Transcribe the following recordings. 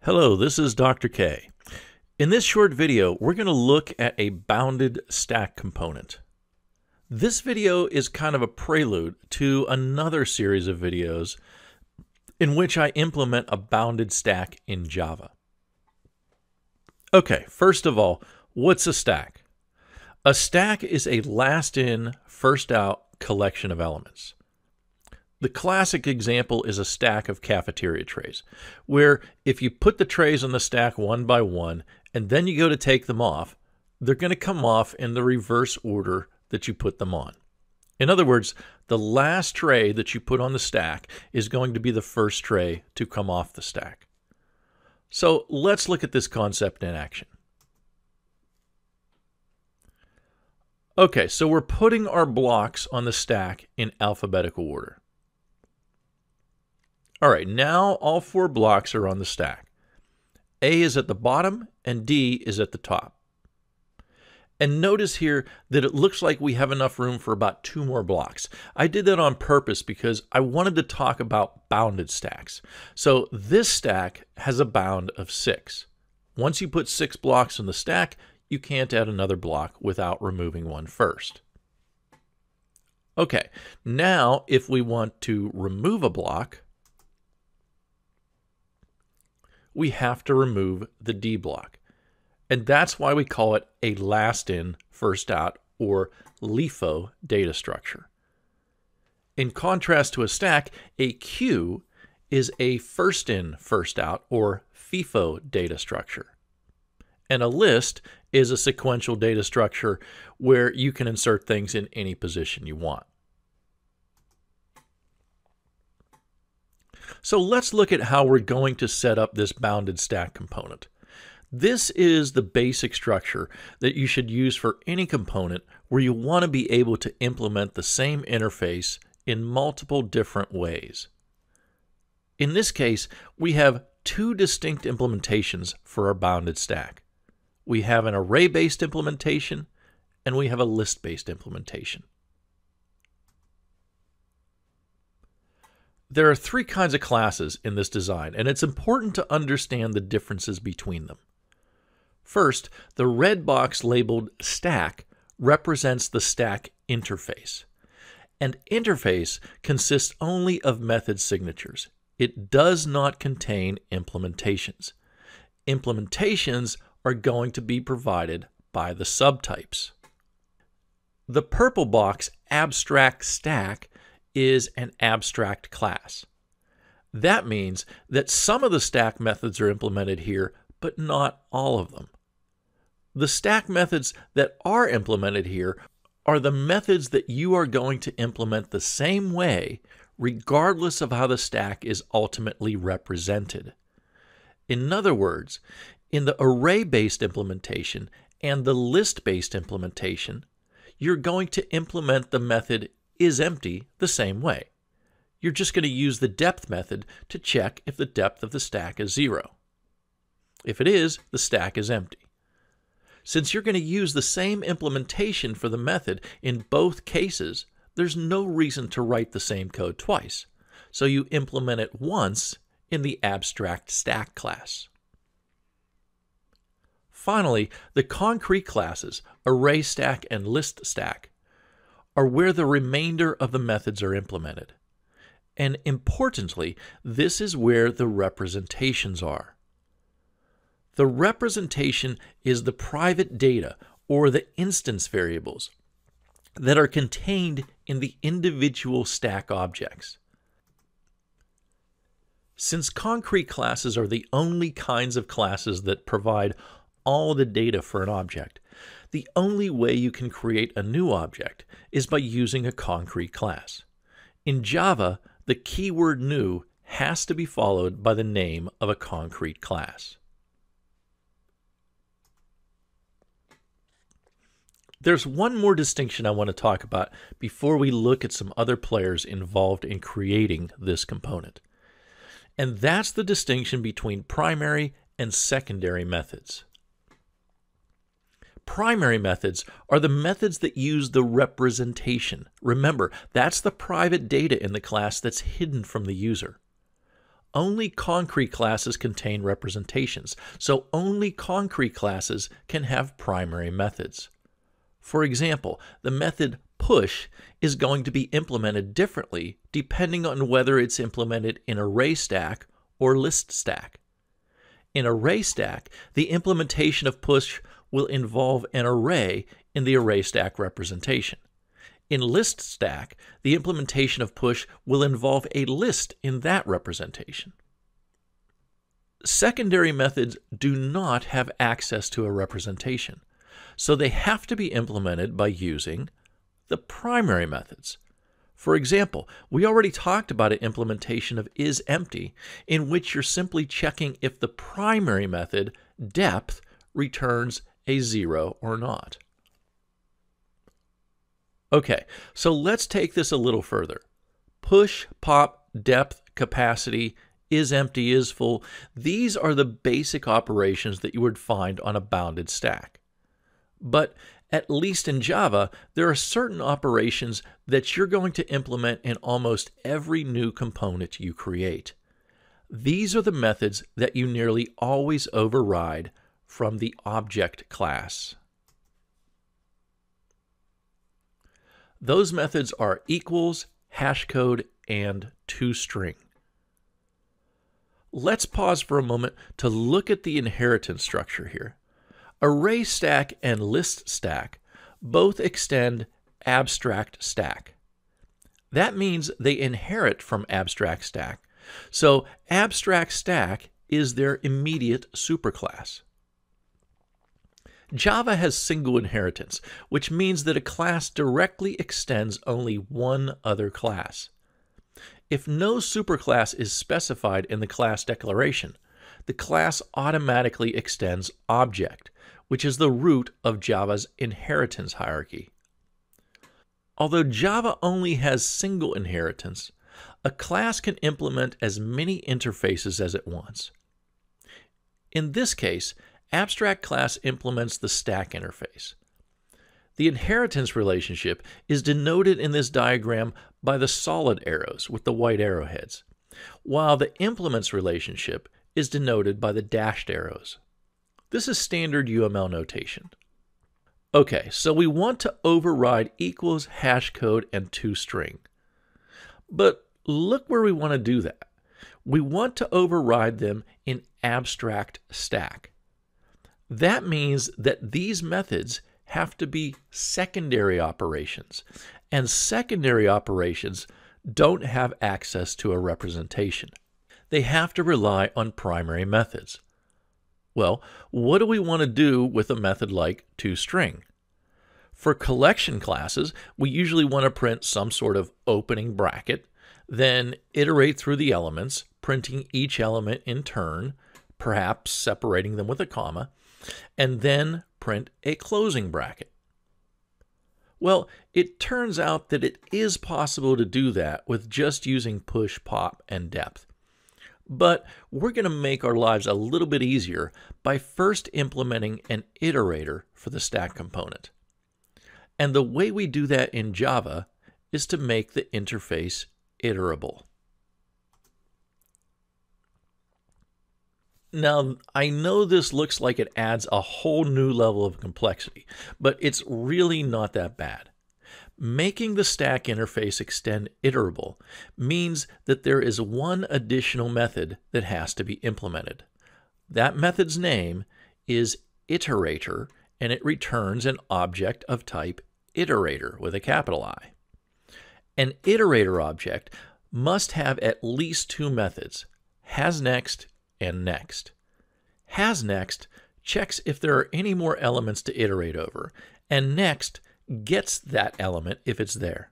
Hello, this is Dr. K. In this short video, we're going to look at a bounded stack component. This video is kind of a prelude to another series of videos in which I implement a bounded stack in Java. Okay, first of all, what's a stack? A stack is a last in, first out collection of elements. The classic example is a stack of cafeteria trays, where if you put the trays on the stack one by one, and then you go to take them off, they're going to come off in the reverse order that you put them on. In other words, the last tray that you put on the stack is going to be the first tray to come off the stack. So let's look at this concept in action. Okay, so we're putting our blocks on the stack in alphabetical order. All right, now all four blocks are on the stack. A is at the bottom and D is at the top. And notice here that it looks like we have enough room for about two more blocks. I did that on purpose because I wanted to talk about bounded stacks. So this stack has a bound of 6. Once you put 6 blocks on the stack, you can't add another block without removing one first. Okay, now if we want to remove a block, we have to remove the D block. And that's why we call it a last in, first out, or LIFO data structure. In contrast to a stack, a queue is a first in, first out, or FIFO data structure. And a list is a sequential data structure where you can insert things in any position you want. So let's look at how we're going to set up this bounded stack component. This is the basic structure that you should use for any component where you want to be able to implement the same interface in multiple different ways. In this case, we have two distinct implementations for our bounded stack. We have an array-based implementation and we have a list-based implementation. There are 3 kinds of classes in this design, and it's important to understand the differences between them. First, the red box labeled stack represents the stack interface. And interface consists only of method signatures. It does not contain implementations. Implementations are going to be provided by the subtypes. The purple box abstract stack is an abstract class. That means that some of the stack methods are implemented here, but not all of them. The stack methods that are implemented here are the methods that you are going to implement the same way, regardless of how the stack is ultimately represented. In other words, in the array-based implementation and the list-based implementation, you're going to implement the method isEmpty the same way. You're just going to use the depth method to check if the depth of the stack is 0. If it is, the stack is empty. Since you're going to use the same implementation for the method in both cases, there's no reason to write the same code twice. So you implement it once in the abstract stack class. Finally, the concrete classes, array stack and list stack, are where the remainder of the methods are implemented. And importantly, this is where the representations are. The representation is the private data or the instance variables that are contained in the individual stack objects. Since concrete classes are the only kinds of classes that provide all the data for an object, the only way you can create a new object is by using a concrete class. In Java, the keyword new has to be followed by the name of a concrete class. There's one more distinction I want to talk about before we look at some other players involved in creating this component. And that's the distinction between primary and secondary methods. Primary methods are the methods that use the representation. Remember, that's the private data in the class that's hidden from the user. only concrete classes contain representations, so only concrete classes can have primary methods. For example, the method push is going to be implemented differently depending on whether it's implemented in array stack or list stack. In array stack, the implementation of push will involve an array in the array stack representation. In list stack, the implementation of push will involve a list in that representation. Secondary methods do not have access to a representation, so they have to be implemented by using the primary methods. For example, we already talked about an implementation of isEmpty, in which you're simply checking if the primary method, depth, returns a 0 or not. Okay, so let's take this a little further. Push, pop, depth, capacity, isEmpty, isFull, these are the basic operations that you would find on a bounded stack. But at least in Java, there are certain operations that you're going to implement in almost every new component you create. These are the methods that you nearly always override from the object class. Those methods are equals, hashcode, and toString. Let's pause for a moment to look at the inheritance structure here. Array stack and list stack both extend abstract stack. That means they inherit from abstract stack, so abstract stack is their immediate superclass. Java has single inheritance, which means that a class directly extends only one other class. If no superclass is specified in the class declaration, the class automatically extends object, which is the root of Java's inheritance hierarchy. Although Java only has single inheritance, a class can implement as many interfaces as it wants. In this case, abstract class implements the stack interface. The inheritance relationship is denoted in this diagram by the solid arrows with the white arrowheads, while the implements relationship is denoted by the dashed arrows. This is standard UML notation. Okay, so we want to override equals, hashcode, and toString. But look where we want to do that. We want to override them in abstract stack. That means that these methods have to be secondary operations, and secondary operations don't have access to a representation. They have to rely on primary methods. Well, what do we want to do with a method like toString? For collection classes, we usually want to print some sort of opening bracket, then iterate through the elements, printing each element in turn, perhaps separating them with a comma, and then print a closing bracket. Well, it turns out that it is possible to do that with just using push, pop, and depth. But we're going to make our lives a little bit easier by first implementing an iterator for the stack component. And the way we do that in Java is to make the interface iterable. Now, I know this looks like it adds a whole new level of complexity, but it's really not that bad. Making the stack interface extend iterable means that there is one additional method that has to be implemented. That method's name is iterator, and it returns an object of type iterator with a capital I. An iterator object must have at least two methods, hasNext and next. HasNext checks if there are any more elements to iterate over, and next gets that element if it's there.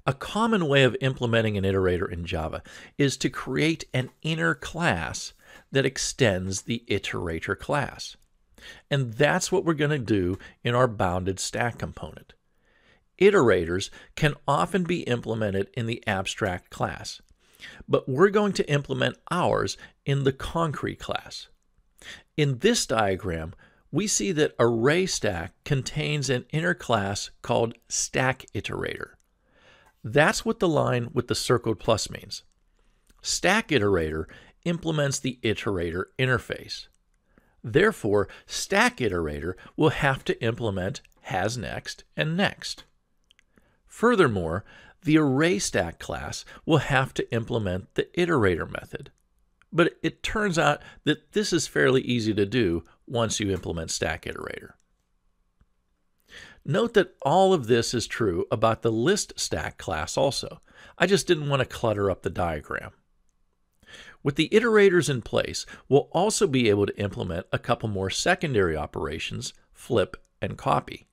A common way of implementing an iterator in Java is to create an inner class that extends the iterator class. And that's what we're going to do in our bounded stack component. Iterators can often be implemented in the abstract class, but we're going to implement ours in the concrete class. In this diagram, we see that array stack contains an inner class called stack iterator. That's what the line with the circled plus means. Stack iterator implements the iterator interface. Therefore, stack iterator will have to implement hasNext and next. Furthermore, the arrayStack class will have to implement the iterator method. But it turns out that this is fairly easy to do once you implement stack iterator. Note that all of this is true about the listStack class also. I just didn't want to clutter up the diagram. With the iterators in place, we'll also be able to implement a couple more secondary operations, flip and copy.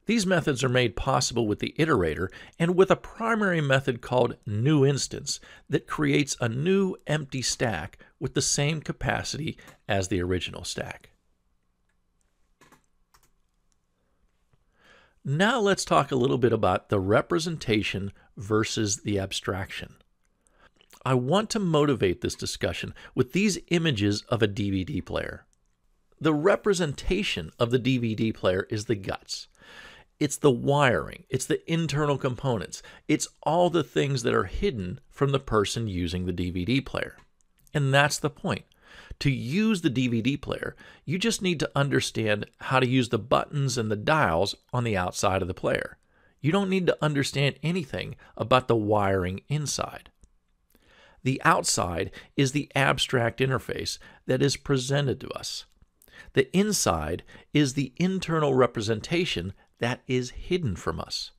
These methods are made possible with the iterator and with a primary method called newInstance that creates a new empty stack with the same capacity as the original stack. Now let's talk a little bit about the representation versus the abstraction. I want to motivate this discussion with these images of a DVD player. The representation of the DVD player is the guts. It's the wiring, it's the internal components, it's all the things that are hidden from the person using the DVD player. And that's the point. To use the DVD player, you just need to understand how to use the buttons and the dials on the outside of the player. You don't need to understand anything about the wiring inside. The outside is the abstract interface that is presented to us. The inside is the internal representation that is hidden from us.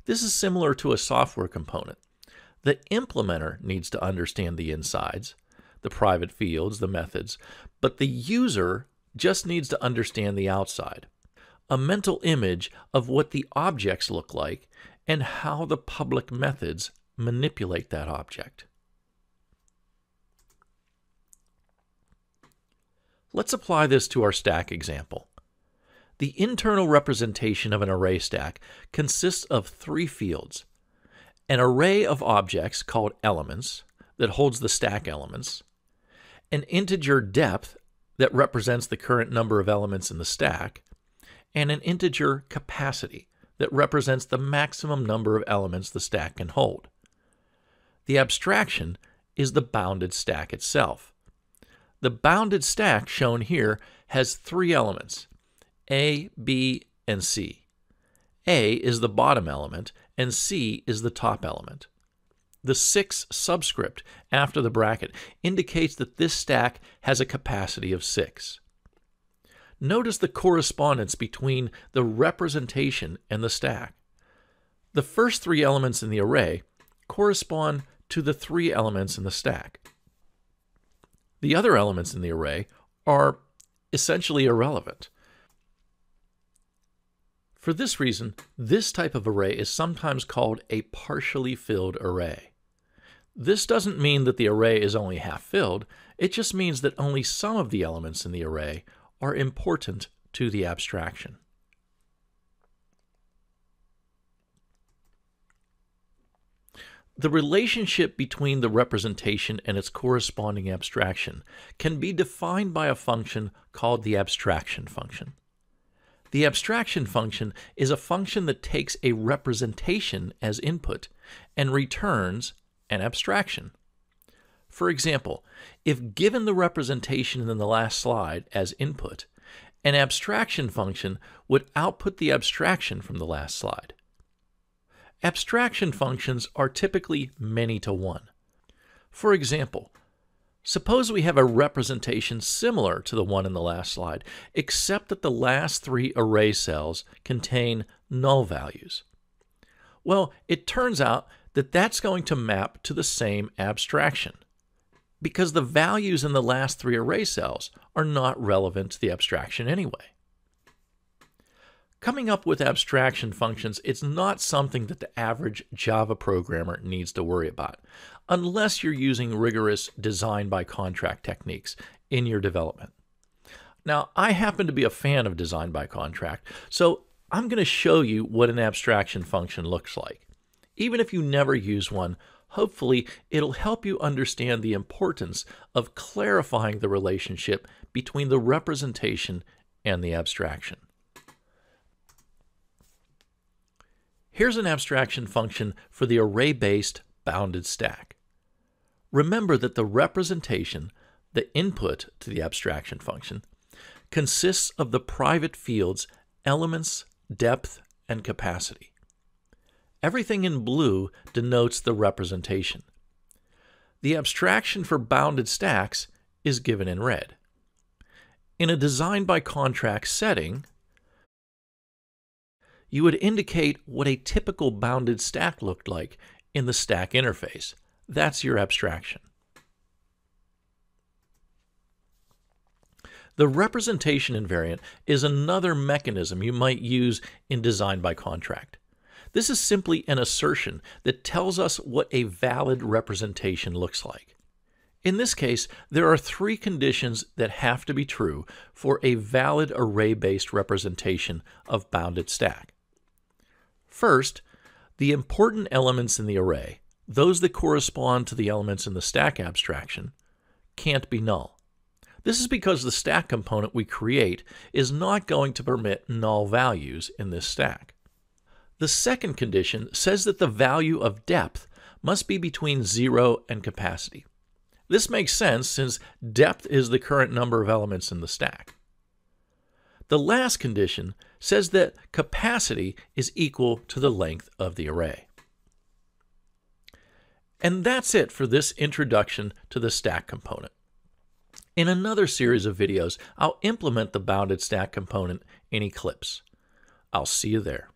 This is similar to a software component. The implementer needs to understand the insides, the private fields, the methods, but the user just needs to understand the outside. A mental image of what the objects look like and how the public methods manipulate that object. Let's apply this to our stack example. The internal representation of an array stack consists of three fields: an array of objects called elements that holds the stack elements, an integer depth that represents the current number of elements in the stack, and an integer capacity that represents the maximum number of elements the stack can hold. The abstraction is the bounded stack itself. The bounded stack shown here has three elements: A, B, and C. A is the bottom element, and C is the top element. The 6 subscript after the bracket indicates that this stack has a capacity of 6. Notice the correspondence between the representation and the stack. The first 3 elements in the array correspond to the 3 elements in the stack. The other elements in the array are essentially irrelevant. For this reason, this type of array is sometimes called a partially filled array. This doesn't mean that the array is only half filled, it just means that only some of the elements in the array are important to the abstraction. The relationship between the representation and its corresponding abstraction can be defined by a function called the abstraction function. The abstraction function is a function that takes a representation as input and returns an abstraction. For example, if given the representation in the last slide as input, an abstraction function would output the abstraction from the last slide. Abstraction functions are typically many to one. For example, suppose we have a representation similar to the one in the last slide, except that the last 3 array cells contain null values. Well, it turns out that that's going to map to the same abstraction, because the values in the last 3 array cells are not relevant to the abstraction anyway. Coming up with abstraction functions, it's not something that the average Java programmer needs to worry about, unless you're using rigorous design-by-contract techniques in your development. Now, I happen to be a fan of design-by-contract, so I'm going to show you what an abstraction function looks like. Even if you never use one, hopefully it'll help you understand the importance of clarifying the relationship between the representation and the abstraction. Here's an abstraction function for the array-based bounded stack. Remember that the representation, the input to the abstraction function, consists of the private fields elements, depth, and capacity. Everything in blue denotes the representation. The abstraction for bounded stacks is given in red. In a design by contract setting, you would indicate what a typical bounded stack looked like in the stack interface. That's your abstraction. The representation invariant is another mechanism you might use in design by contract. This is simply an assertion that tells us what a valid representation looks like. In this case, there are three conditions that have to be true for a valid array-based representation of bounded stack. First, the important elements in the array, those that correspond to the elements in the stack abstraction, can't be null. This is because the stack component we create is not going to permit null values in this stack. The second condition says that the value of depth must be between 0 and capacity. This makes sense since depth is the current number of elements in the stack. The last condition says that capacity is equal to the length of the array. And that's it for this introduction to the stack component. In another series of videos, I'll implement the bounded stack component in Eclipse. I'll see you there.